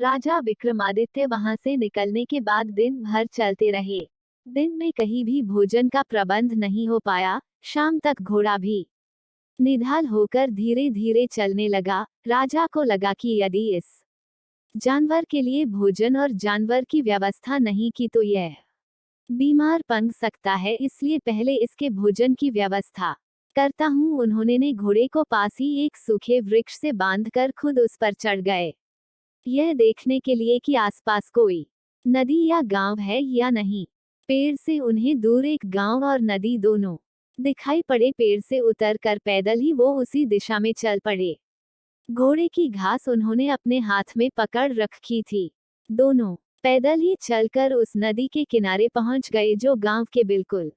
राजा विक्रमादित्य वहां से निकलने के बाद दिन भर चलते रहे। दिन में कहीं भी भोजन का प्रबंध नहीं हो पाया। शाम तक घोड़ा भी निढाल होकर धीरे धीरे चलने लगा। राजा को लगा कि यदि इस जानवर के लिए भोजन और जानवर की व्यवस्था नहीं की तो यह बीमार पड़ सकता है, इसलिए पहले इसके भोजन की व्यवस्था करता हूँ। उन्होंने ने घोड़े को पास ही एक सूखे वृक्ष से बांधकर खुद उस पर चढ़ गए, यह देखने के लिए कि आसपास कोई नदी या गांव है या नहीं। पेड़ से उन्हें दूर एक गांव और नदी दोनों दिखाई पड़े। पेड़ से उतरकर पैदल ही वो उसी दिशा में चल पड़े। घोड़े की घास उन्होंने अपने हाथ में पकड़ रखी थी। दोनों पैदल ही चलकर उस नदी के किनारे पहुंच गए जो गांव के बिल्कुल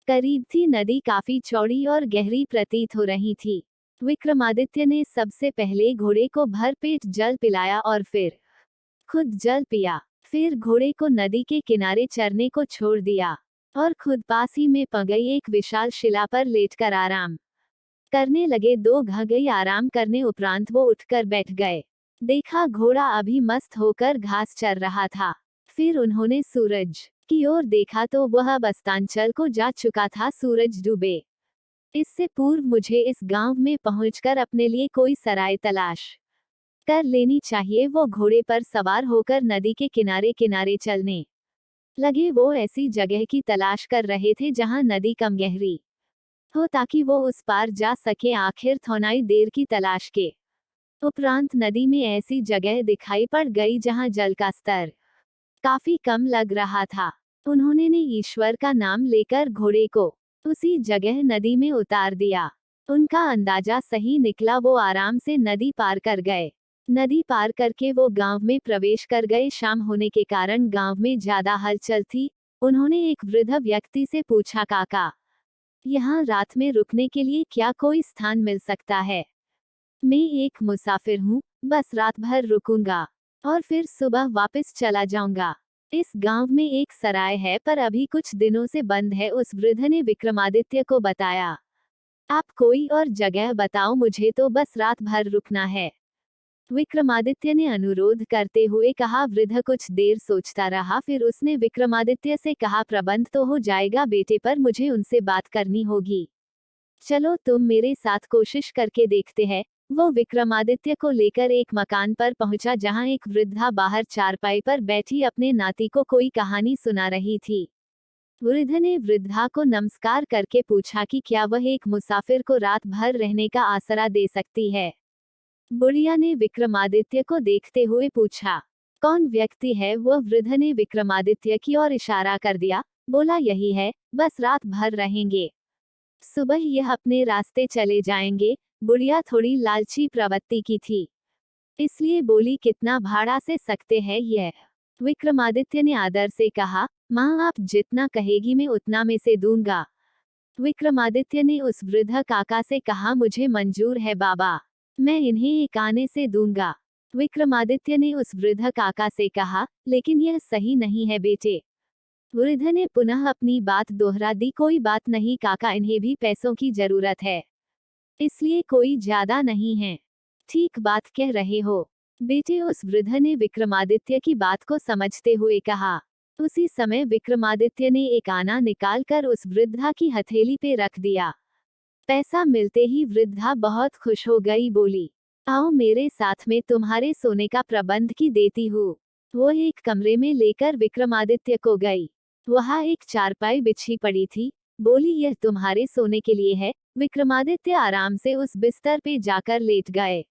करीब थी। नदी काफी चौड़ी और गहरी प्रतीत हो रही थी। विक्रमादित्य ने सबसे पहले घोड़े को भरपेट जल पिलाया और फिर खुद जल पिया। फिर घोड़े को नदी के किनारे चरने को छोड़ दिया और खुद पास ही में पगई एक विशाल शिला पर लेटकर आराम करने लगे। 2 घड़ी आराम करने उपरांत वो उठकर बैठ गए। देखा घोड़ा अभी मस्त होकर घास चर रहा था। फिर उन्होंने सूरज की ओर देखा तो वह अब अस्तांचल को जा चुका था। सूरज डूबे इससे पूर्व मुझे इस गांव में पहुंचकर अपने लिए कोई सराय तलाश कर लेनी चाहिए। वो घोड़े पर सवार होकर नदी के किनारे किनारे चलने लगे। वो ऐसी जगह की तलाश कर रहे थे जहां नदी कम गहरी हो ताकि वो उस पार जा सके। आखिर थोड़ी देर की तलाश के उपरांत नदी में ऐसी जगह दिखाई पड़ गई जहां जल का स्तर काफी कम लग रहा था। उन्होंने ने ईश्वर का नाम लेकर घोड़े को उसी जगह नदी में उतार दिया। उनका अंदाजा सही निकला। वो आराम से नदी पार कर गए। नदी पार करके वो गांव में प्रवेश कर गए। शाम होने के कारण गांव में ज्यादा हलचल थी। उन्होंने एक वृद्ध व्यक्ति से पूछा, काका, यहाँ रात में रुकने के लिए क्या कोई स्थान मिल सकता है? मैं एक मुसाफिर हूँ, बस रात भर रुकूंगा और फिर सुबह वापस चला जाऊंगा। इस गांव में एक सराय है पर अभी कुछ दिनों से बंद है। उस वृद्ध ने विक्रमादित्य को बताया। आप कोई और जगह बताओ, मुझे तो बस रात भर रुकना है। विक्रमादित्य ने अनुरोध करते हुए कहा। वृद्ध कुछ देर सोचता रहा, फिर उसने विक्रमादित्य से कहा, प्रबंध तो हो जाएगा बेटे, पर मुझे उनसे बात करनी होगी। चलो तुम मेरे साथ कोशिश करके देखते हैं। वो विक्रमादित्य को लेकर एक मकान पर पहुंचा जहां एक वृद्धा बाहर चारपाई पर बैठी अपने नाती को कोई कहानी सुना रही थी। वृद्ध ने वृद्धा को नमस्कार करके पूछा कि क्या वह एक मुसाफिर को रात भर रहने का आसरा दे सकती है। बुढ़िया ने विक्रमादित्य को देखते हुए पूछा, कौन व्यक्ति है? वह वृद्ध ने विक्रमादित्य की ओर इशारा कर दिया, बोला, यही है, बस रात भर रहेंगे, सुबह यह अपने रास्ते चले जाएंगे। बुढ़िया थोड़ी लालची प्रवृत्ति की थी, इसलिए बोली, कितना भाड़ा से सकते हैं यह? विक्रमादित्य ने आदर से कहा, माँ आप जितना कहेगी मैं उतना में से दूंगा। विक्रमादित्य ने उस वृद्ध काका से कहा, मुझे मंजूर है बाबा, मैं इन्हें एक आने से दूंगा। विक्रमादित्य ने उस वृद्ध काका से कहा, लेकिन यह सही नहीं है बेटे। वृद्ध ने पुनः अपनी बात दोहरा दी, कोई बात नहीं काका, इन्हें भी पैसों की जरूरत है, इसलिए कोई ज्यादा नहीं है। ठीक बात कह रहे हो बेटे, उस वृद्ध ने विक्रमादित्य की बात को समझते हुए कहा। उसी समय विक्रमादित्य ने एक आना निकालकर उस वृद्धा की हथेली पे रख दिया। पैसा मिलते ही वृद्धा बहुत खुश हो गई, बोली, आओ मेरे साथ में तुम्हारे सोने का प्रबंध की देती हूँ। वो एक कमरे में लेकर विक्रमादित्य को गई। वहाँ एक चारपाई बिछी पड़ी थी। बोली, यह तुम्हारे सोने के लिए है। विक्रमादित्य आराम से उस बिस्तर पे जाकर लेट गए।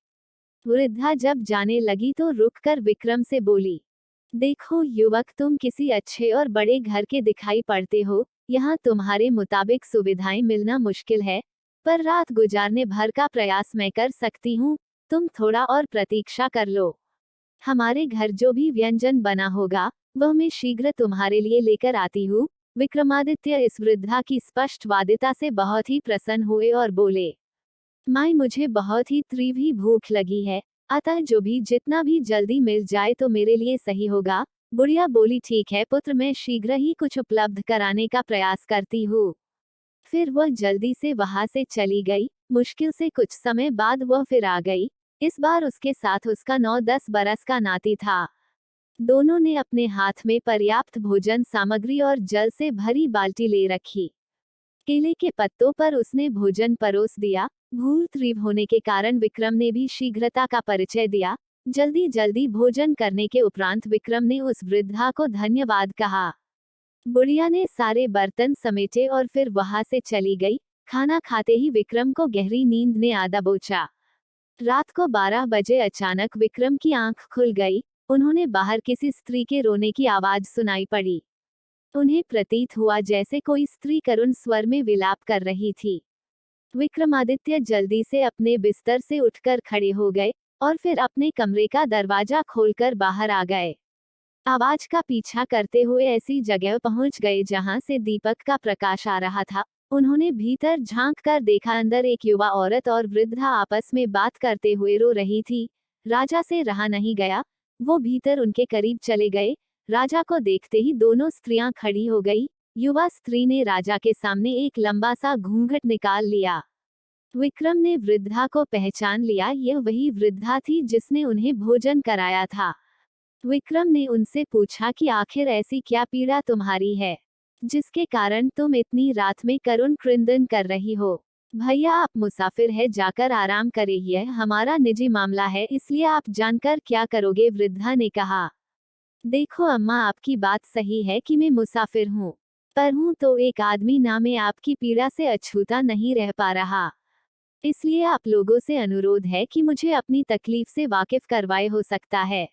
वृद्धा जब जाने लगी तो रुककर विक्रम से बोली, देखो युवक, तुम किसी अच्छे और बड़े घर के दिखाई पड़ते हो। यहाँ तुम्हारे मुताबिक सुविधाएं मिलना मुश्किल है, पर रात गुजारने भर का प्रयास मैं कर सकती हूँ। तुम थोड़ा और प्रतीक्षा कर लो। हमारे घर जो भी व्यंजन बना होगा वह मैं शीघ्र तुम्हारे लिए लेकर आती हूँ। विक्रमादित्य इस वृद्धा की स्पष्टवादिता से बहुत ही प्रसन्न हुए और बोले, माई, मुझे बहुत ही तीव्र भूख लगी है, अतः जो भी जितना भी जल्दी मिल जाए तो मेरे लिए सही होगा। बुढ़िया बोली, ठीक है पुत्र, मैं शीघ्र ही कुछ उपलब्ध कराने का प्रयास करती हूँ। फिर वह जल्दी से वहां से चली गई। मुश्किल से कुछ समय बाद वह फिर आ गई। इस बार उसके साथ उसका 9-10 बरस का नाती था। दोनों ने अपने हाथ में पर्याप्त भोजन सामग्री और जल से भरी बाल्टी ले रखी। केले के पत्तों पर उसने भोजन परोस दिया। भूल तीव्र होने के कारण विक्रम ने भी शीघ्रता का परिचय दिया। जल्दी जल्दी भोजन करने के उपरांत विक्रम ने उस वृद्धा को धन्यवाद कहा। बुढ़िया ने सारे बर्तन समेटे और फिर वहां से चली गई। खाना खाते ही विक्रम को गहरी नींद ने आ दबोचा। रात को 12 बजे अचानक विक्रम की आंख खुल गई। उन्होंने बाहर किसी स्त्री के रोने की आवाज सुनाई पड़ी। उन्हें प्रतीत हुआ जैसे कोई स्त्री करुण स्वर में विलाप कर रही थी। विक्रमादित्य जल्दी से अपने बिस्तर से उठकर खड़े हो गए और फिर अपने कमरे का दरवाजा खोलकर बाहर आ गए। आवाज का पीछा करते हुए ऐसी जगह पहुंच गए जहां से दीपक का प्रकाश आ रहा था। उन्होंने भीतर झांक कर देखा, अंदर एक युवा औरत और वृद्धा आपस में बात करते हुए रो रही थी। राजा से रहा नहीं गया, वो भीतर उनके करीब चले गए। राजा को देखते ही दोनों स्त्रियां खड़ी हो गई। युवा स्त्री ने राजा के सामने एक लंबा सा घूंघट निकाल लिया। विक्रम ने वृद्धा को पहचान लिया, यह वही वृद्धा थी जिसने उन्हें भोजन कराया था। विक्रम ने उनसे पूछा कि आखिर ऐसी क्या पीड़ा तुम्हारी है, जिसके कारण तुम इतनी रात में करुण क्रंदन कर रही हो। भैया, आप मुसाफिर है, जाकर आराम करें, यह हमारा निजी मामला है, इसलिए आप जानकर क्या करोगे, वृद्धा ने कहा। देखो अम्मा, आपकी बात सही है कि मैं मुसाफिर हूँ, पर हूँ तो एक आदमी ना, मैं आपकी पीड़ा से अछूता नहीं रह पा रहा। इसलिए आप लोगों से अनुरोध है कि मुझे अपनी तकलीफ से वाकिफ करवाए, हो सकता है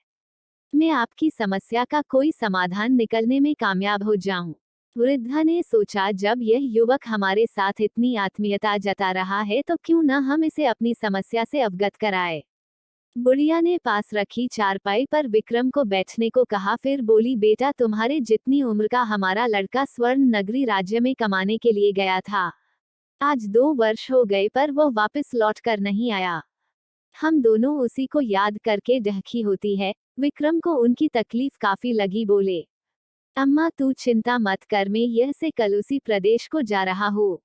मैं आपकी समस्या का कोई समाधान निकलने में कामयाब हो जाऊं। वृद्धा ने सोचा, जब यह युवक हमारे साथ इतनी आत्मीयता जता रहा है तो क्यों न हम इसे अपनी समस्या से अवगत कराए। बुढ़िया ने पास रखी चारपाई पर विक्रम को बैठने को कहा, फिर बोली, बेटा, तुम्हारे जितनी उम्र का हमारा लड़का स्वर्ण नगरी राज्य में कमाने के लिए गया था। आज 2 वर्ष हो गए पर वो वापस लौट कर नहीं आया। हम दोनों उसी को याद करके डहकी होती है। विक्रम को उनकी तकलीफ काफी लगी, बोले, अम्मा तू चिंता मत कर, मैं यह से कल उसी प्रदेश को जा रहा हूँ।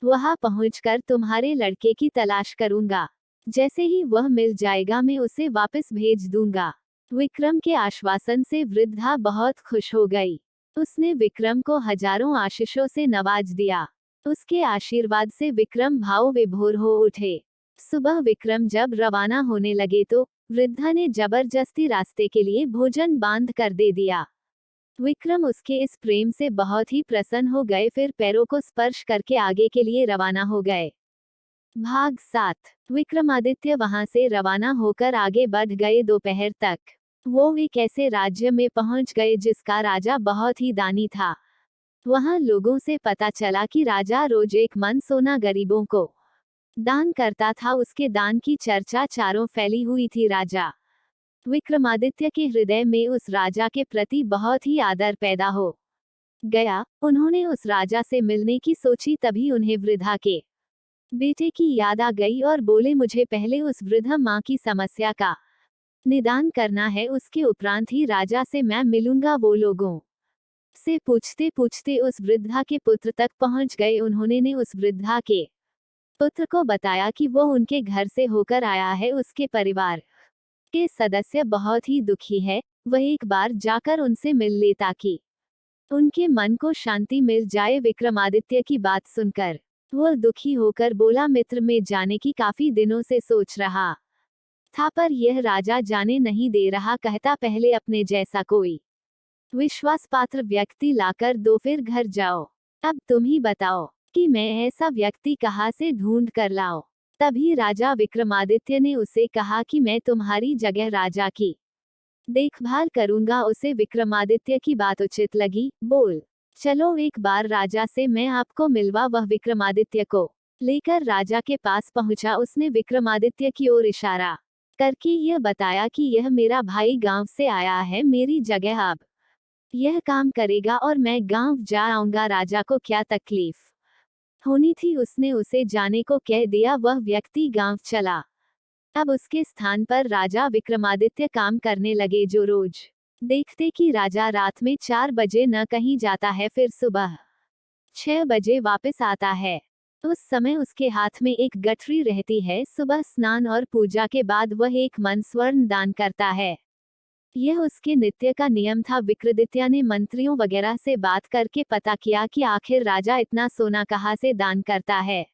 वहां पहुंचकर तुम्हारे लड़के की तलाश करूंगा। जैसे ही वह मिल जाएगा मैं उसे वापस भेज दूंगा। विक्रम के आश्वासन से वृद्धा बहुत खुश हो गई। उसने विक्रम को हजारों आशीषों से नवाज दिया। उसके आशीर्वाद से विक्रम भाव विभोर हो उठे। सुबह विक्रम जब रवाना होने लगे तो वृद्धा ने जबरदस्ती रास्ते के लिए भोजन बांध कर दे दिया। विक्रम उसके इस प्रेम से बहुत ही प्रसन्न हो गए, फिर पैरों को स्पर्श करके आगे के लिए रवाना हो गए। भाग 7। विक्रमादित्य वहां से रवाना होकर आगे बढ़ गए। दोपहर तक वो एक ऐसे राज्य में पहुंच गए जिसका राजा बहुत ही दानी था। वहां लोगों से पता चला कि राजा रोज 1 मन सोना गरीबों को दान करता था। उसके दान की चर्चा चारों फैली हुई थी। राजा विक्रमादित्य के हृदय में उस राजा के प्रति बहुत ही आदर पैदा हो गया। उन्होंने उस राजा से मिलने की सोची, तभी उन्हें वृद्धा के बेटे की याद आ गई और बोले, मुझे पहले उस वृद्ध माँ की समस्या का निदान करना है, उसके उपरांत ही राजा से मैं मिलूंगा। वो लोगों से पूछते पूछते उस वृद्धा के पुत्र तक पहुंच गए। उन्होंने ने उस वृद्धा के पुत्र को बताया कि वो उनके घर से होकर आया है। उसके परिवार के सदस्य बहुत ही दुखी है, वह एक बार जाकर उनसे मिल ले ताकि उनके मन को शांति मिल जाए। विक्रमादित्य की बात सुनकर वो दुखी होकर बोला, मित्र, में जाने की काफी दिनों से सोच रहा था, पर यह राजा जाने नहीं दे रहा, कहता पहले अपने जैसा कोई विश्वास पात्र व्यक्ति लाकर दो, फिर घर जाओ। अब तुम ही बताओ कि मैं ऐसा व्यक्ति कहाँ से ढूंढ कर लाओ। तभी राजा विक्रमादित्य ने उसे कहा कि मैं तुम्हारी जगह राजा की देखभाल करूंगा। उसे विक्रमादित्य की बात उचित लगी, बोल, चलो एक बार राजा से मैं आपको मिलवा। वह विक्रमादित्य को लेकर राजा के पास पहुंचा। उसने विक्रमादित्य की ओर इशारा करके यह बताया कि यह मेरा भाई गांव से आया है, मेरी जगह अब यह काम करेगा और मैं गांव जा आऊंगा। राजा को क्या तकलीफ होनी थी, उसने उसे जाने को कह दिया। वह व्यक्ति गांव चला। अब उसके स्थान पर राजा विक्रमादित्य काम करने लगे, जो रोज देखते कि राजा रात में 4 बजे न कहीं जाता है, फिर सुबह 6 बजे वापस आता है। उस समय उसके हाथ में एक गठरी रहती है। सुबह स्नान और पूजा के बाद वह एक मन स्वर्ण दान करता है। यह उसके नित्य का नियम था। विक्रमादित्य ने मंत्रियों वगैरह से बात करके पता किया कि आखिर राजा इतना सोना कहाँ से दान करता है।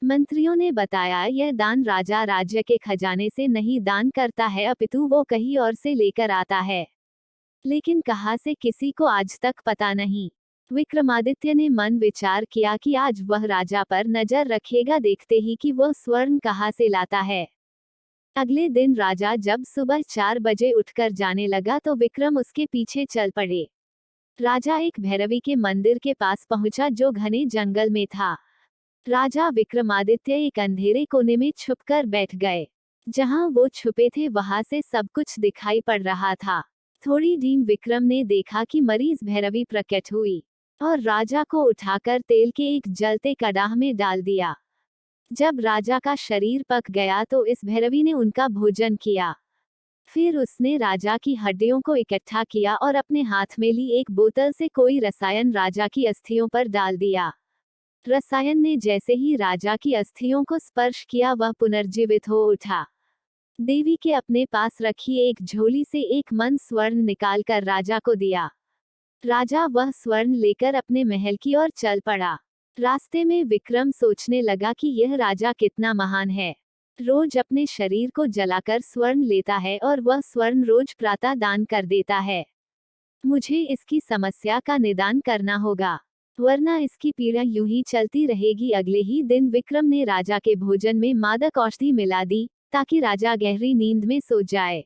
मंत्रियों ने बताया, यह दान राजा राज्य के खजाने से नहीं दान करता है, अपितु वो कहीं और से लेकर आता है, लेकिन कहाँ से किसी को आज तक पता नहीं। विक्रमादित्य ने मन विचार किया कि आज वह राजा पर नजर रखेगा, देखते ही कि वह स्वर्ण कहाँ से लाता है। अगले दिन राजा जब सुबह 4 बजे उठकर जाने लगा तो विक्रम उसके पीछे चल पड़े। राजा एक भैरवी के मंदिर के पास पहुंचा जो घने जंगल में था। राजा विक्रमादित्य एक अंधेरे कोने में छुपकर बैठ गए। जहां वो छुपे थे वहां से सब कुछ दिखाई पड़ रहा था। थोड़ी ढीम विक्रम ने देखा कि मरीज भैरवी प्रकट हुई और राजा को उठाकर तेल के एक जलते कड़ाह में डाल दिया। जब राजा का शरीर पक गया तो इस भैरवी ने उनका भोजन किया। फिर उसने राजा की हड्डियों को इकट्ठा किया और अपने हाथ में ली एक बोतल से कोई रसायन राजा की अस्थियों पर डाल दिया। रसायन ने जैसे ही राजा की अस्थियों को स्पर्श किया वह पुनर्जीवित हो उठा। देवी के अपने पास रखी एक झोली से एक मन स्वर्ण निकालकर राजा को दिया। राजा वह स्वर्ण लेकर अपने महल की ओर चल पड़ा। रास्ते में विक्रम सोचने लगा कि यह राजा कितना महान है। रोज अपने शरीर को जलाकर स्वर्ण लेता है और वह स्वर्ण रोज प्रातः दान कर देता है। मुझे इसकी समस्या का निदान करना होगा, वरना इसकी पीड़ा यूं ही चलती रहेगी। अगले ही दिन विक्रम ने राजा के भोजन में मादक औषधि मिला दी ताकि राजा गहरी नींद में सो जाए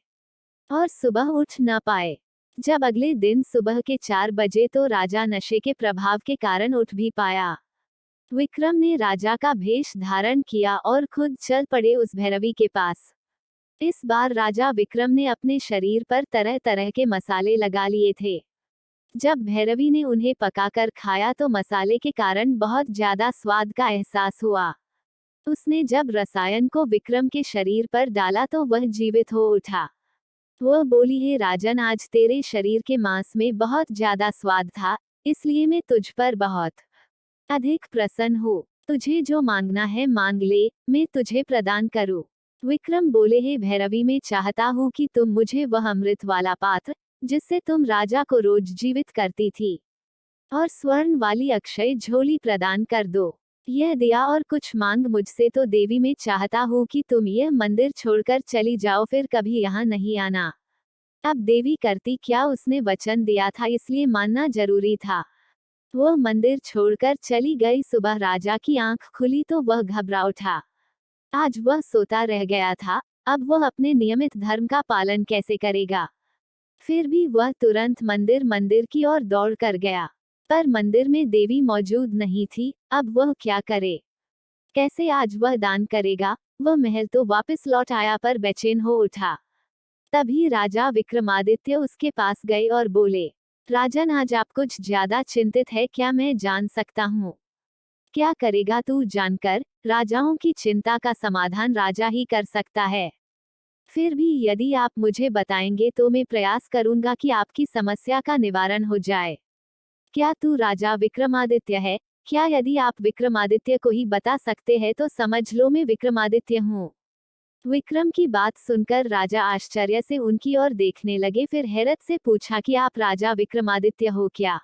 और सुबह उठ न पाए। जब अगले दिन सुबह के 4 बजे तो राजा नशे के प्रभाव के कारण उठ भी पाया। विक्रम ने राजा का भेष धारण किया और खुद चल पड़े उस भैरवी के पास। इस बार राजा विक्रम ने अपने शरीर पर तरह तरह के मसाले लगा लिए थे। जब भैरवी ने उन्हें पकाकर खाया तो मसाले के कारण बहुत ज्यादा स्वाद का एहसास हुआ। उसने जब रसायन को विक्रम के शरीर पर डाला तो वह जीवित हो उठा। वह बोली, हे राजन, आज तेरे शरीर के मांस में बहुत ज्यादा स्वाद था, इसलिए मैं तुझ पर बहुत अधिक प्रसन्न हूँ। तुझे जो मांगना है मांग ले, मैं तुझे प्रदान करूँ। विक्रम बोले, हे भैरवी, मैं चाहता हूँ कि तुम मुझे वह अमृत वाला पात्र जिससे तुम राजा को रोज जीवित करती थी और स्वर्ण वाली अक्षय झोली प्रदान कर दो। यह दिया और कुछ मांग मुझसे तो देवी, मैं चाहता हूँ कि तुम यह मंदिर छोड़कर चली जाओ, फिर कभी यहाँ नहीं आना। अब देवी करती क्या, उसने वचन दिया था इसलिए मानना जरूरी था। वह मंदिर छोड़कर चली गई। सुबह राजा की आंख खुली तो वह घबरा उठा। आज वह सोता रह गया था, अब वह अपने नियमित धर्म का पालन कैसे करेगा। फिर भी वह तुरंत मंदिर की ओर दौड़ कर गया, पर मंदिर में देवी मौजूद नहीं थी। अब वह क्या करे, कैसे आज वह दान करेगा। वह महल तो वापस लौट आया पर बेचैन हो उठा। तभी राजा विक्रमादित्य उसके पास गए और बोले, राजन, आज आप कुछ ज्यादा चिंतित है क्या, मैं जान सकता हूँ। क्या करेगा तू जानकर, राजाओं की चिंता का समाधान राजा ही कर सकता है। फिर भी यदि आप मुझे बताएंगे तो मैं प्रयास करूंगा कि आपकी समस्या का निवारण हो जाए। क्या तू राजा विक्रमादित्य है? क्या यदि आप विक्रमादित्य को ही बता सकते हैं तो समझ लो मैं विक्रमादित्य हूँ। विक्रम की बात सुनकर राजा आश्चर्य से उनकी ओर देखने लगे, फिर हैरत से पूछा कि आप राजा विक्रमादित्य हो क्या?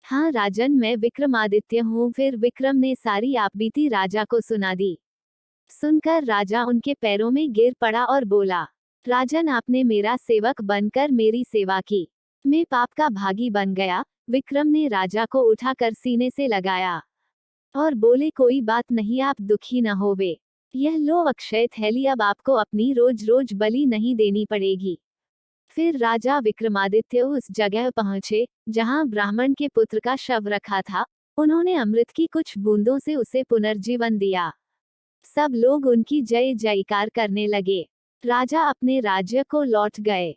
हाँ राजन, मैं विक्रमादित्य हूँ। फिर विक्रम ने सारी आपबीती राजा को सुना दी। सुनकर राजा उनके पैरों में गिर पड़ा और बोला, राजन, आपने मेरा सेवक बनकर मेरी सेवा की, मैं पाप का भागी बन गया। विक्रम ने राजा को उठाकर सीने से लगाया और बोले, कोई बात नहीं, आप दुखी न होवे। यह लो अक्षय थैली, अब आपको अपनी रोज रोज बलि नहीं देनी पड़ेगी। फिर राजा विक्रमादित्य उस जगह पहुंचे जहां ब्राह्मण के पुत्र का शव रखा था। उन्होंने अमृत की कुछ बूंदों से उसे पुनर्जीवन दिया। सब लोग उनकी जय जयकार करने लगे। राजा अपने राज्य को लौट गए।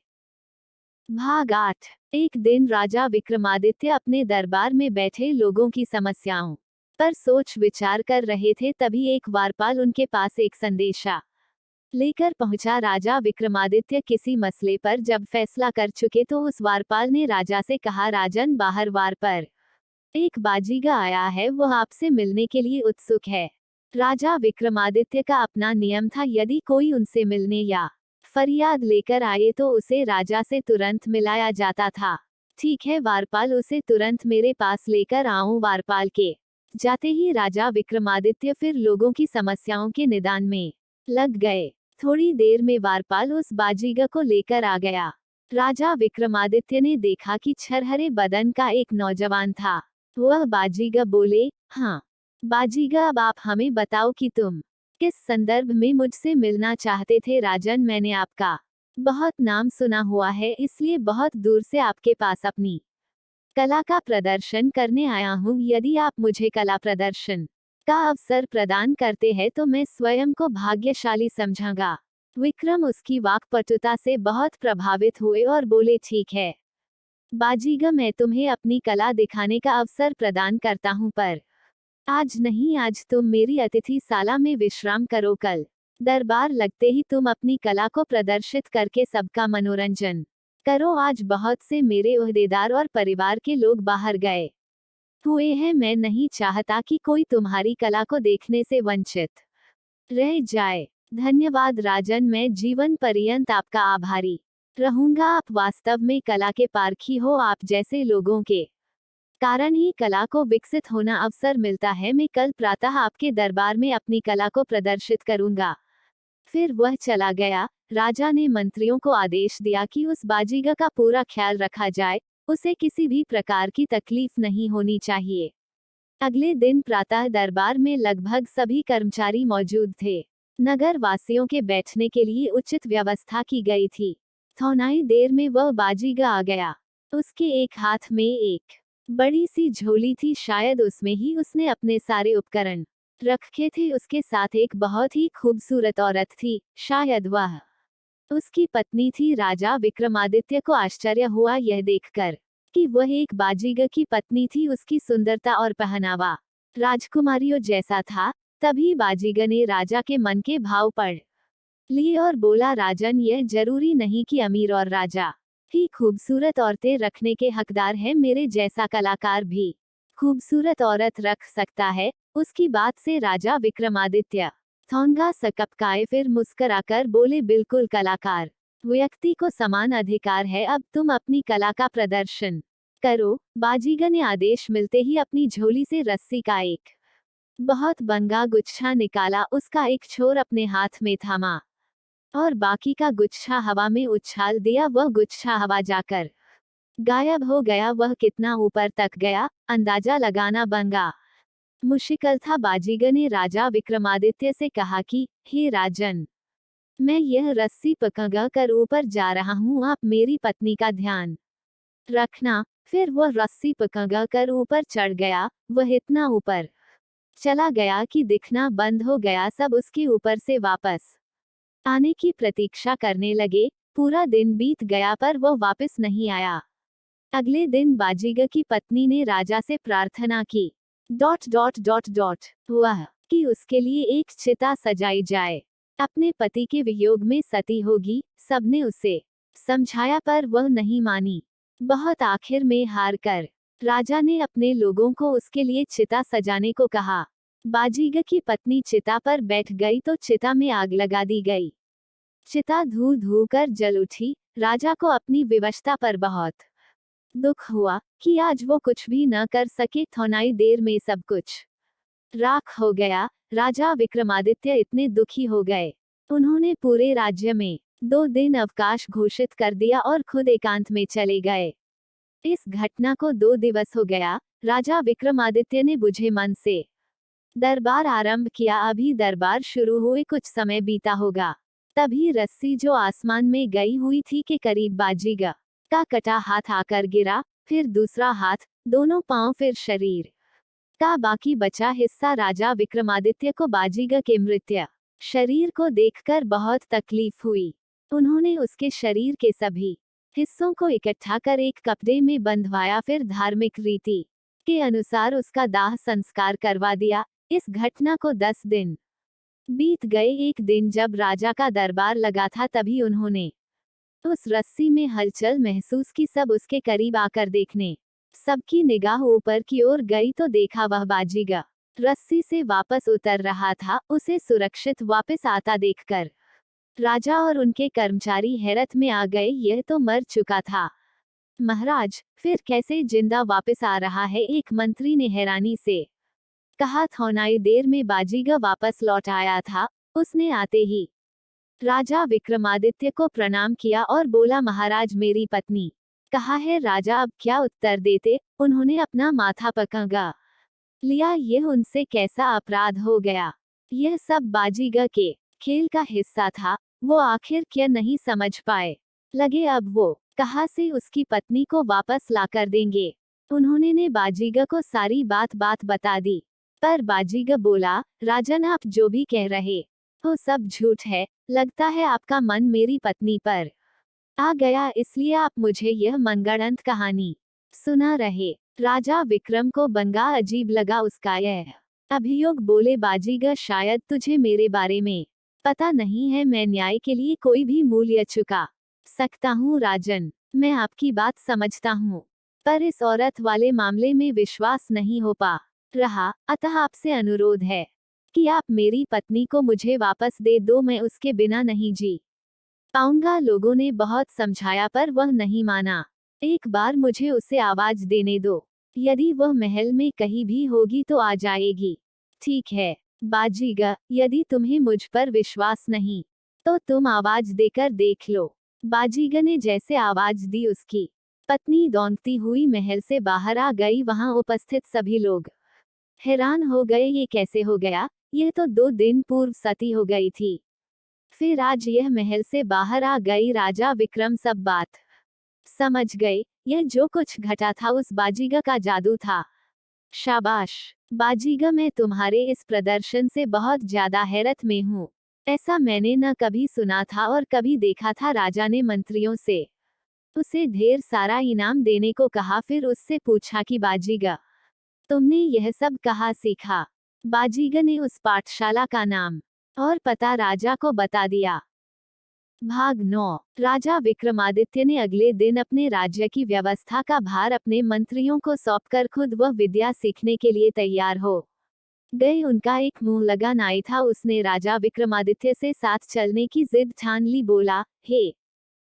भाग 8। एक दिन राजा विक्रमादित्य अपने दरबार में बैठे लोगों की समस्याओं पर सोच विचार कर रहे थे, तभी एक वारपाल उनके पास एक संदेशा लेकर पहुंचा। राजा विक्रमादित्य किसी मसले पर जब फैसला कर चुके तो उस वारपाल ने राजा से कहा, राजन, बाहर वार पर एक बाजीगर आया है, वो आपसे मिलने के लिए उत्सुक है। राजा विक्रमादित्य का अपना नियम था, यदि कोई उनसे मिलने या फरियाद लेकर आए तो उसे राजा से तुरंत मिलाया जाता था। ठीक है वारपाल, उसे तुरंत मेरे पास लेकर आओ। वारपाल के जाते ही राजा विक्रमादित्य फिर लोगों की समस्याओं के निदान में लग गए। थोड़ी देर में वारपाल उस बाजीगर को लेकर आ गया। राजा विक्रमादित्य ने देखा कि छरहरे बदन का एक नौजवान था। वह बाजीगर बोले, हाँ बाजीगर, अब आप हमें बताओ कि तुम किस संदर्भ में मुझसे मिलना चाहते थे। राजन, मैंने आपका बहुत नाम सुना हुआ है, इसलिए बहुत दूर से आपके पास अपनी कला का प्रदर्शन करने आया हूँ। यदि आप मुझे कला प्रदर्शन का अवसर प्रदान करते हैं तो मैं स्वयं को भाग्यशाली समझूंगा। विक्रम उसकी वाक्पटुता से बहुत प्रभावित हुए और बोले, ठीक है बाजीगर, मैं तुम्हें अपनी कला दिखाने का अवसर प्रदान करता हूँ, पर आज नहीं। आज तुम मेरी अतिथिशाला में विश्राम करो, कल दरबार लगते ही तुम अपनी कला को प्रदर्शित करके सबका मनोरंजन करो। आज बहुत से मेरे ओहदेदार और परिवार के लोग बाहर गए हुए हैं। मैं नहीं चाहता कि कोई तुम्हारी कला को देखने से वंचित रह जाए। धन्यवाद राजन, मैं जीवन पर्यंत आपका आभारी रहूंगा। आप वास्तव में कला के पारखी हो। आप जैसे लोगों के कारण ही कला को विकसित होना अवसर मिलता है। मैं कल प्रातः आपके दरबार में अपनी कला को प्रदर्शित करूंगा। फिर वह चला गया। राजा ने मंत्रियों को आदेश दिया कि उस बाजीगर का पूरा ख्याल रखा जाए, उसे किसी भी प्रकार की तकलीफ नहीं होनी चाहिए। अगले दिन प्रातः दरबार में लगभग सभी कर्मचारी मौजूद थे। नगर वासियों के बैठने के लिए उचित व्यवस्था की गई थी। थोड़ी देर में वह बाजीगर आ गया। उसके एक हाथ में एक बड़ी सी झोली थी, शायद उसमें ही उसने अपने सारे उपकरण रखे थे। उसके साथ एक बहुत ही खूबसूरत औरत थी, शायद वह उसकी पत्नी थी। राजा विक्रमादित्य को आश्चर्य हुआ यह देखकर कि वह एक बाजीगर की पत्नी थी। उसकी सुंदरता और पहनावा राजकुमारियों जैसा था। तभी बाजीगर ने राजा के मन के भाव पढ़ लिए और बोला, राजन, यह जरूरी नहीं कि अमीर और राजा ही खूबसूरत औरतें रखने के हकदार हैं। मेरे जैसा कलाकार भी खूबसूरत औरत रख सकता है। उसकी बात से राजा विक्रमादित्य थोंगा सकपकाए, फिर मुस्कराकर बोले, बिल्कुल, कलाकार व्यक्ति को समान अधिकार है। अब तुम अपनी कला का प्रदर्शन करो। बाजीगर ने आदेश मिलते ही अपनी झोली से रस्सी का एक बहुत बंगा गुच्छा निकाला। उसका एक छोर अपने हाथ में थामा और बाकी का गुच्छा हवा में उछाल दिया। वह गुच्छा हवा जाकर गायब हो गया। वह कितना ऊपर तक गया, अंदाजा लगाना बंगा मुश्किल था। बाजीगर ने राजा विक्रमादित्य से कहा कि, हे राजन, मैं यह रस्सी पकड़ कर ऊपर जा रहा हूँ, आप मेरी पत्नी का ध्यान रखना। फिर वह रस्सी पकड़ कर ऊपर चढ़ गया। वह इतना ऊपर चला गया कि दिखना बंद हो गया। सब उसके ऊपर से वापस आने की प्रतीक्षा करने लगे। पूरा दिन बीत गया पर वह वापस नहीं आया। अगले दिन बाजीगर की पत्नी ने राजा से प्रार्थना की वह कि उसके लिए एक चिता सजाई जाए। अपने पति के वियोग में सती होगी। सबने उसे समझाया पर वह नहीं मानी। बहुत आखिर में हार कर राजा ने अपने लोगों को उसके लिए चिता सजाने को कहा। बाजीगर की पत्नी चिता पर बैठ गई तो चिता में आग लगा दी गई। चिता धू धू कर जल उठी। राजा को अपनी विवशता पर बहुत दुख हुआ कि आज वो कुछ भी न कर सके। थोड़ी देर में सब कुछ राख हो गया। राजा विक्रमादित्य इतने दुखी हो गए, उन्होंने पूरे राज्य में 2 दिन अवकाश घोषित कर दिया और खुद एकांत में चले गए। इस घटना को 2 दिवस हो गया। राजा विक्रमादित्य ने बुझे मन से दरबार आरंभ किया। अभी दरबार शुरू हुए कुछ समय बीता होगा, तभी रस्सी जो आसमान में गई हुई थी के करीब बाजीगर का कटा हाथ आकर गिरा, फिर दूसरा हाथ, दोनों पांव, फिर शरीर का बाकी बचा हिस्सा। राजा विक्रमादित्य को बाजीगर के मृत शरीर को देखकर बहुत तकलीफ हुई। उन्होंने उसके शरीर के सभी हिस्सों को इकट्ठा कर एक कपड़े में बंधवाया, फिर धार्मिक रीति के अनुसार उसका दाह संस्कार करवा दिया। इस घटना को 10 दिन बीत गए। एक दिन जब राजा का दरबार लगा था, तभी उन्होंने उस रस्सी में हलचल महसूस की। सब उसके करीब आकर देखने सबकी निगाह ऊपर की ओर गई तो देखा वह बाजीगर रस्सी से वापस उतर रहा था, उसे सुरक्षित वापस आता देखकर राजा और उनके कर्मचारी हैरत में आ गए, यह तो मर चुका था। महाराज, फिर कैसे जिंदा वापस आ रहा है? एक मंत्री ने हैरानी से कहा। थोड़ी देर में बाजीगर वापस लौट आया था। उसने आते ही राजा विक्रमादित्य को प्रणाम किया और बोला, महाराज मेरी पत्नी कहाँ है? राजा अब क्या उत्तर देते, उन्होंने अपना माथा पकड़ा लिया। यह उनसे कैसा अपराध हो गया? यह सब बाजीगर के खेल का हिस्सा था। वो आखिर क्या नहीं समझ पाए लगे अब वो कहाँ से उसकी पत्नी को वापस ला कर देंगे। उन्होंने ने बाजीगर को सारी बात बता दी, पर बाजीगर बोला, राजन आप जो भी कह रहे हो सब झूठ है। लगता है आपका मन मेरी पत्नी पर आ गया, इसलिए आप मुझे यह मनगढ़ंत कहानी सुना रहे। राजा विक्रम को बंगा अजीब लगा उसका यह अभियोग। बोले, बाजीगर शायद तुझे मेरे बारे में पता नहीं है। मैं न्याय के लिए कोई भी मूल्य चुका सकता हूँ राजन, मैं आपकी बात समझता हूँ, पर इस औरत वाले मामले में विश्वास नहीं हो पा रहा। अतः आपसे अनुरोध है कि आप मेरी पत्नी को मुझे वापस दे दो, मैं उसके बिना नहीं जी पाऊंगा। लोगों ने बहुत समझाया पर वह नहीं माना। एक बार मुझे उसे आवाज देने दो, यदि वह महल में कहीं भी होगी तो आ जाएगी। ठीक है बाजीगर, यदि तुम्हें मुझ पर विश्वास नहीं तो तुम आवाज देकर देख लो। बाजीगर ने जैसे आवाज दी, उसकी पत्नी दौड़ती हुई महल से बाहर आ गई। वहां उपस्थित सभी लोग हैरान हो गए, ये कैसे हो गया? यह तो 2 दिन पूर्व सती हो गई थी, फिर आज यह महल से बाहर आ गई। राजा विक्रम सब बात समझ गए। यह जो कुछ घटा था उस बाजीगर का जादू था। शाबाश बाजीगर, मैं तुम्हारे इस प्रदर्शन से बहुत ज्यादा हैरत में हूँ। ऐसा मैंने न कभी सुना था और कभी देखा था। राजा ने मंत्रियों से उसे ढेर सारा इनाम देने को कहा। फिर उससे पूछा कि बाजीगर, तुमने यह सब कहाँ सीखा? बाजीगर ने उस पाठशाला का नाम और पता राजा को बता दिया। भाग 9। राजा विक्रमादित्य ने अगले दिन अपने राज्य की व्यवस्था का भार अपने मंत्रियों को सौंपकर खुद वह विद्या सीखने के लिए तैयार हो गए। उनका एक मुंह लगा नाई था। उसने राजा विक्रमादित्य से साथ चलने की जिद ठान ली। बोला, हे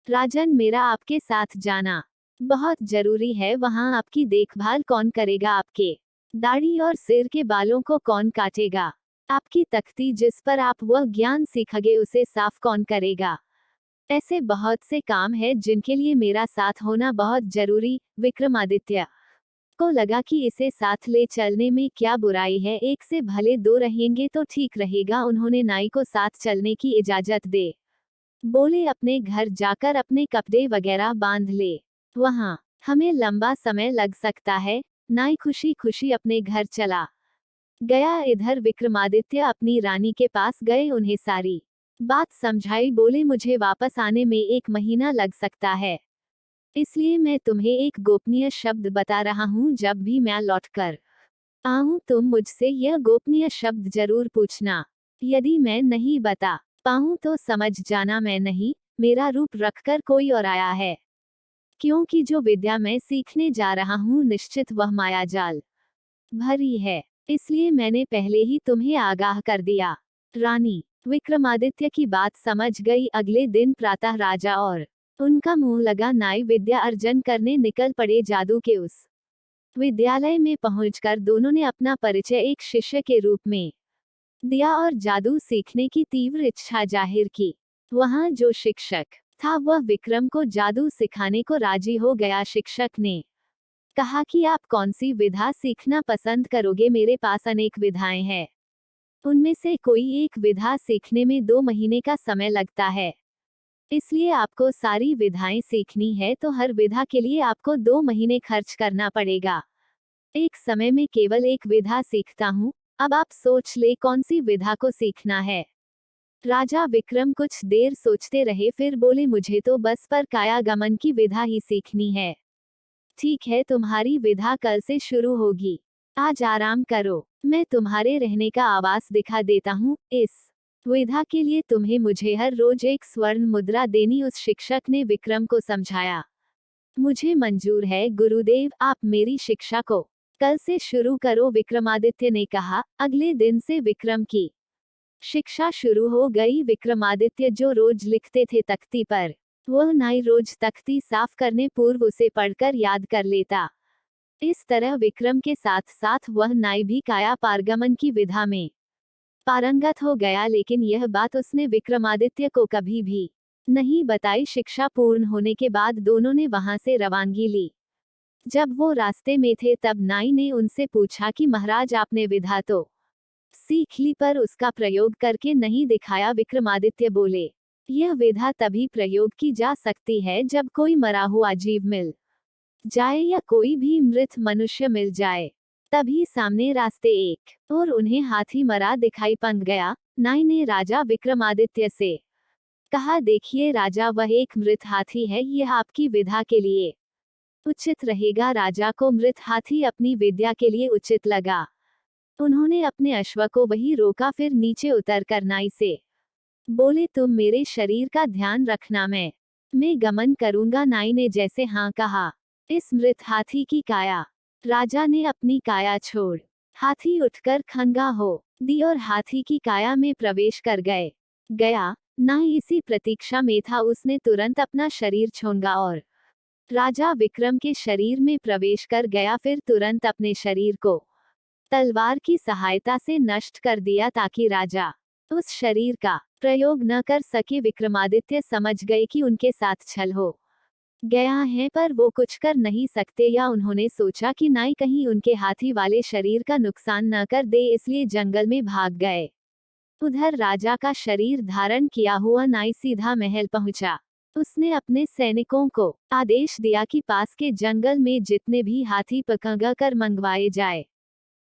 राजन, मेरा आपके साथ जाना बहुत जरूरी है। वहां आपकी देखभाल कौन करेगा? आपके दाढ़ी और सिर के बालों को कौन काटेगा? आपकी तख्ती जिस पर आप वह ज्ञान सीखोगे उसे साफ कौन करेगा? ऐसे बहुत से काम है जिनके लिए मेरा साथ होना बहुत जरूरी। विक्रमादित्य को लगा कि इसे साथ ले चलने में क्या बुराई है, एक से भले 2 रहेंगे तो ठीक रहेगा। उन्होंने नाई को साथ चलने की इजाजत दे बोले, अपने घर जाकर अपने कपड़े वगैरह बांध ले, वहां हमें लंबा समय लग सकता है। नाई खुशी खुशी अपने घर चला गया। इधर विक्रमादित्य अपनी रानी के पास गए, उन्हें सारी बात समझाई। बोले, मुझे वापस आने में 1 महीना लग सकता है, इसलिए मैं तुम्हें एक गोपनीय शब्द बता रहा हूँ। जब भी मैं लौटकर आऊं तुम मुझसे यह गोपनीय शब्द जरूर पूछना। यदि मैं नहीं बता पाऊं तो समझ जाना मैं नहीं, मेरा रूप रखकर कोई और आया है, क्योंकि जो विद्या मैं सीखने जा रहा हूँ निश्चित वह मायाजाल भरी है, इसलिए मैंने पहले ही तुम्हें आगाह कर दिया। रानी विक्रमादित्य की बात समझ गई। अगले दिन प्रातः राजा और उनका मुंह लगा नाई विद्या अर्जन करने निकल पड़े। जादू के उस विद्यालय में पहुंचकर दोनों ने अपना परिचय एक शिष्य के रूप में दिया और जादू सीखने की तीव्र इच्छा जाहिर की। वहां जो शिक्षक था वह विक्रम को जादू सिखाने को राजी हो गया। शिक्षक ने कहा कि आप कौन सी विधा सीखना पसंद करोगे? मेरे पास अनेक विधाएं हैं, उनमें से कोई एक विधा सीखने में 2 महीने का समय लगता है, इसलिए आपको सारी विधाएं सीखनी है तो हर विधा के लिए आपको 2 महीने खर्च करना पड़ेगा। एक समय में केवल एक विधा सीखता हूँ, अब आप सोच ले कौन सी विधा को सीखना है। राजा विक्रम कुछ देर सोचते रहे, फिर बोले, मुझे तो बस पर कायागमन की विधा ही सीखनी है। ठीक है, तुम्हारी विधा कल से शुरू होगी, आज आराम करो, मैं तुम्हारे रहने का आवास दिखा देता हूँ। इस विधा के लिए तुम्हें मुझे हर रोज 1 स्वर्ण मुद्रा देनी, उस शिक्षक ने विक्रम को समझाया। मुझे मंजूर है गुरुदेव, आप मेरी शिक्षा को कल से शुरू करो, विक्रमादित्य ने कहा। अगले दिन से विक्रम की शिक्षा शुरू हो गई। विक्रमादित्य जो रोज लिखते थे तख्ती पर, वह नाई रोज तख्ती साफ करने पूर्व उसे पढ़कर याद कर लेता। इस तरह विक्रम के साथ साथ वह नाई भी काया पारगमन की विधा में पारंगत हो गया, लेकिन यह बात उसने विक्रमादित्य को कभी भी नहीं बताई। शिक्षा पूर्ण होने के बाद दोनों ने वहां से रवानगी ली। जब वो रास्ते में थे तब नाई ने उनसे पूछा कि महाराज, आपने विधा तो सीख ली पर उसका प्रयोग करके नहीं दिखाया। विक्रमादित्य बोले, यह विधा तभी प्रयोग की जा सकती है जब कोई मरा हुआ जीव मिल जाए या कोई भी मृत मनुष्य मिल जाए। तभी सामने रास्ते एक और उन्हें हाथी मरा दिखाई पड़ गया। नाई ने राजा विक्रमादित्य से कहा, देखिए राजा, वह एक मृत हाथी है, यह आपकी विधा के लिए उचित रहेगा। राजा को मृत हाथी अपनी विद्या के लिए उचित लगा। उन्होंने अपने अश्व को वहीं रोका, फिर नीचे उतरकर नाई से बोले, तुम मेरे शरीर का ध्यान रखना, मैं गमन करूंगा। नाई ने जैसे हाँ कहा, इस मृत हाथी की काया राजा ने अपनी काया छोड़ हाथी उठकर खंगा हो दी और हाथी की काया में प्रवेश कर गया। नाई इसी प्रतीक्षा में था, उसने तुरंत अपना शरीर छोड़ा और राजा विक्रम के शरीर में प्रवेश कर गया। फिर तुरंत अपने शरीर को तलवार की सहायता से नष्ट कर दिया ताकि राजा उस शरीर का प्रयोग न कर सके। विक्रमादित्य समझ गए कि उनके साथ छल हो गया है, पर वो कुछ कर नहीं सकते, या उन्होंने सोचा कि नाई कहीं उनके हाथी वाले शरीर का नुकसान न कर दे, इसलिए जंगल में भाग गए। उधर राजा का शरीर धारण किया हुआ नाई सीधा महल पहुंचा। उसने अपने सैनिकों को आदेश दिया कि पास के जंगल में जितने भी हाथी पकड़ कर मंगवाए जाए।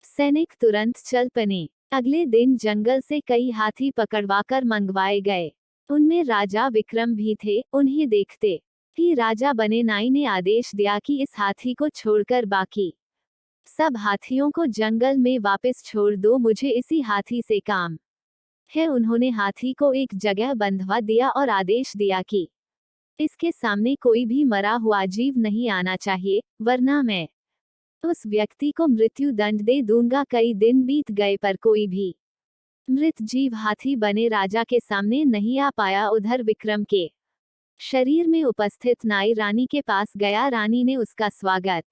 सैनिक तुरंत चल पड़े। अगले दिन जंगल से कई हाथी पकड़वाकर मंगवाए गए। उनमें राजा विक्रम भी थे। उन्हें देखते ही राजा बने नाई ने आदेश दिया कि इस हाथी को छोड़कर बाकी सब हाथियों को जंगल में वापस छोड़ दो, मुझे इसी हाथी से काम है। उन्होंने हाथी को एक जगह बंधवा दिया और आदेश दिया कि इसके सामने कोई भी मरा हुआ जीव नहीं आना चाहिए, वरना मैं उस व्यक्ति को मृत्यु दंड दे दूंगा। कई दिन बीत गए पर कोई भी मृत जीव हाथी बने राजा के सामने नहीं आ पाया। उधर विक्रम के शरीर में उपस्थित नाई रानी के पास गया। रानी ने उसका स्वागत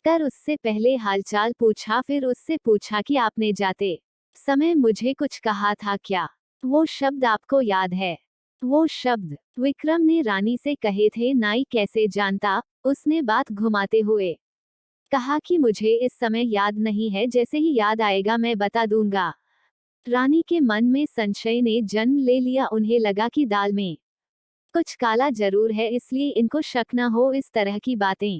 कर उससे पहले हालचाल पूछा, फिर उससे पूछा कि आपने जाते समय मुझे कुछ कहा था क्या? वो शब्द आपको याद है? वो शब्द विक्रम ने रानी से कहे थे। नाई कैसे जानता? उसने बात घुमाते हुए कहा कि मुझे इस समय याद नहीं है, जैसे ही याद आएगा मैं बता दूंगा। रानी के मन में संशय ने जन्म ले लिया। उन्हें लगा कि दाल में कुछ काला जरूर है, इसलिए इनको शक न हो। इस तरह की बातें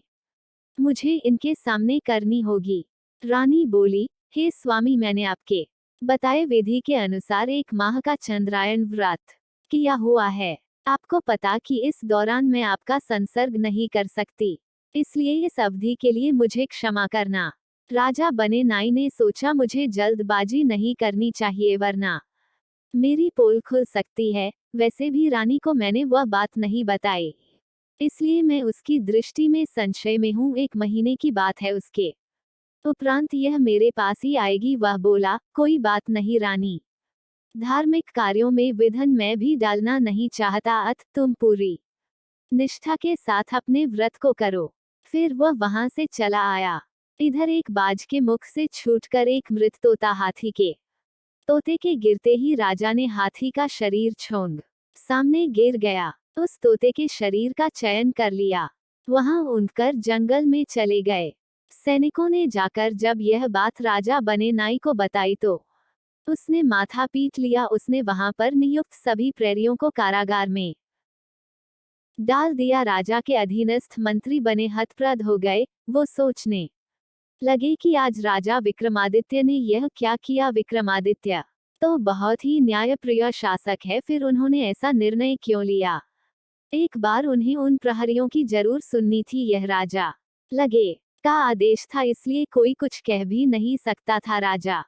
मुझे इनके सामने करनी होगी। रानी बोली, हे स्वामी, मैंने आपके बताए विधि के अनुसार 1 माह का चंद्रायन व्रत किया हुआ है। आपको पता कि इस दौरान मैं आपका संसर्ग नहीं कर सकती, इसलिए इस अवधि के लिए मुझे क्षमा करना। राजा बने नाई ने सोचा, मुझे जल्दबाजी नहीं करनी चाहिए, वरना मेरी पोल खुल सकती है। वैसे भी रानी को मैंने वह बात नहीं बताई, इसलिए मैं उसकी दृष्टि में संशय में हूँ। 1 महीने की बात है, उसके उपरांत यह मेरे पास ही आएगी। वह बोला, कोई बात नहीं रानी, धार्मिक कार्यों में विघ्न मैं भी डालना नहीं चाहता, अत तुम पूरी निष्ठा के साथ अपने व्रत को करो। फिर वह वहां से चला आया। इधर एक बाज के मुख से छूटकर एक मृत तोता हाथी के तोते के गिरते ही राजा ने हाथी का शरीर छोड़ सामने गिर गया। उस तोते के शरीर का चयन कर लिया, वहां उड़कर जंगल में चले गए। सैनिकों ने जाकर जब यह बात राजा बने नाई को बताई तो उसने माथा पीट लिया। उसने वहां पर नियुक्त सभी प्रहरियों को कारागार में डाल दिया। राजा के अधीनस्थ मंत्री बने हतप्रद हो गए। वो सोचने लगे कि आज राजा विक्रमादित्य ने यह क्या किया। विक्रमादित्य तो बहुत ही न्यायप्रिय शासक है, फिर उन्होंने ऐसा निर्णय क्यों लिया? एक बार उन्हें उन प्रहरियों की जरूर सुननी थी। यह राजा लगे का आदेश था, इसलिए कोई कुछ कह भी नहीं सकता था। राजा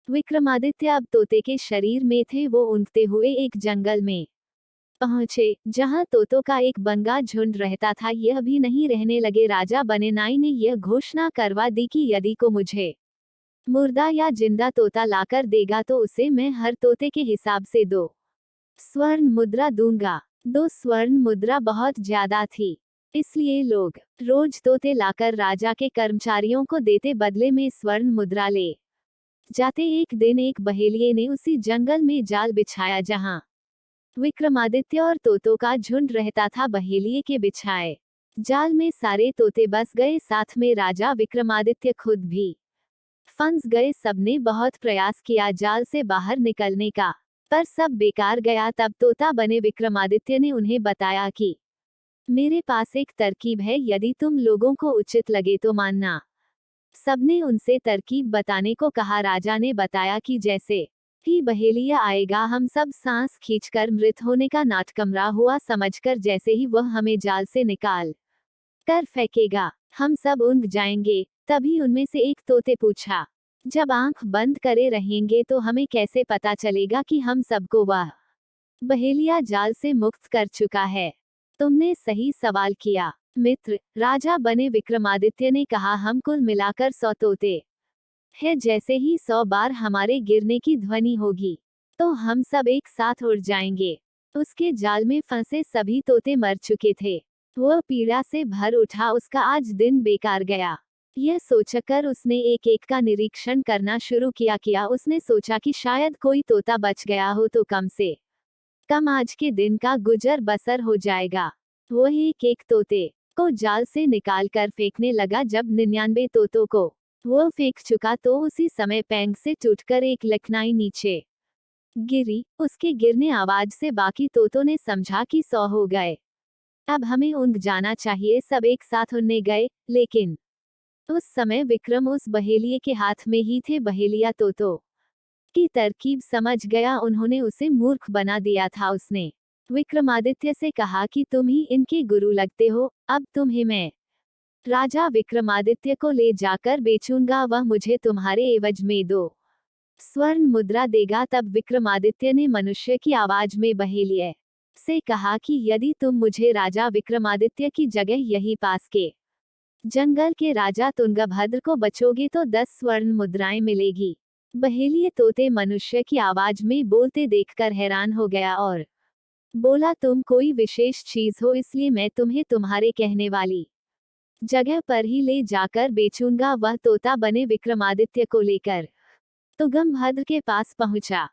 विक्रमादित्य अब तोते के शरीर में थे। वो ऊँघते हुए एक जंगल में पहुंचे, जहां तोतों का एक बंगा झुंड रहता था। यह भी नहीं रहने लगे। राजा बने नाई ने यह घोषणा करवा दी कि यदि को मुझे मुर्दा या जिंदा तोता लाकर देगा तो उसे मैं हर तोते के हिसाब से 2 स्वर्ण मुद्रा दूंगा। 2 स्वर्ण मुद्रा बहुत ज्यादा थी, इसलिए लोग रोज तोते लाकर राजा के कर्मचारियों को देते, बदले में स्वर्ण मुद्रा ले जाते। एक दिन एक बहेलिये ने उसी जंगल में जाल बिछाया जहां विक्रमादित्य और तोतों का झुंड रहता था। बहेलिये के बिछाए जाल में सारे तोते बस गए, साथ में राजा विक्रमादित्य खुद भी फंस गए। सबने बहुत प्रयास किया जाल से बाहर निकलने का, पर सब बेकार गया। तब तोता बने विक्रमादित्य ने उन्हें बताया कि मेरे पास एक तरकीब है, यदि तुम लोगों को उचित लगे तो मानना। सबने उनसे तरकीब बताने को कहा। राजा ने बताया कि जैसे ही बहेलिया आएगा हम सब सांस खींचकर मृत होने का नाटकमरा हुआ समझकर जैसे ही वह हमें जाल से निकाल कर फेंकेगा हम सब ऊँघ जाएंगे। तभी उनमें से एक तोते पूछा, जब आंख बंद करे रहेंगे तो हमें कैसे पता चलेगा कि हम सबको वह बहेलिया जाल से मुक्त कर चुका है? तुमने सही सवाल किया मित्र, राजा बने विक्रमादित्य ने कहा। हम कुल मिलाकर 100 तोते हैं। जैसे ही 100 बार हमारे गिरने की ध्वनि होगी तो हम सब एक साथ उड़ जाएंगे। उसके जाल में फंसे सभी तोते मर चुके थे। वह पीड़ा से भर उठा, उसका आज दिन बेकार गया। यह सोचकर उसने एक एक का निरीक्षण करना शुरू किया। उसने सोचा कि शायद कोई तोता बच गया हो तो कम से कम आज के दिन का गुजर बसर हो जाएगा। वह एक एक तोते को जाल से निकाल कर फेंकने लगा। जब 99 तोतों को वह फेंक चुका तो उसी समय पैंग से टूटकर एक लखनाई नीचे गिरी। उसके गिरने आवाज से बाकी तोतों ने समझा कि 100 हो गए, अब हमें ऊँघ जाना चाहिए। सब एक साथ उड़ने गए, लेकिन उस समय विक्रम उस बहेलिये के हाथ में ही थे। बहेलिया तोतों की तरकीब समझ गया, उन्होंने उसे मूर्ख बना दिया था। उसने विक्रमादित्य से कहा कि तुम ही इनके गुरु लगते हो, अब तुम्हें मैं राजा विक्रमादित्य को ले जाकर बेचूंगा। वह मुझे तुम्हारे एवज में 2 स्वर्ण मुद्रा देगा। तब विक्रमादित्य ने मनुष्य की आवाज में बहेलिये से कहा कि यदि तुम मुझे राजा विक्रमादित्य की जगह यही पास के जंगल के राजा तुंगभद्र को बचोगे तो 10 स्वर्ण मुद्राएं मिलेगी। बहेलिये तोते मनुष्य की आवाज में बोलते देखकर हैरान हो गया और बोला, तुम कोई विशेष चीज हो, इसलिए मैं तुम्हें तुम्हारे कहने वाली जगह पर ही ले जाकर बेचूंगा। वह तोता बने विक्रमादित्य को लेकर तुंगभद्र के पास पहुंचा।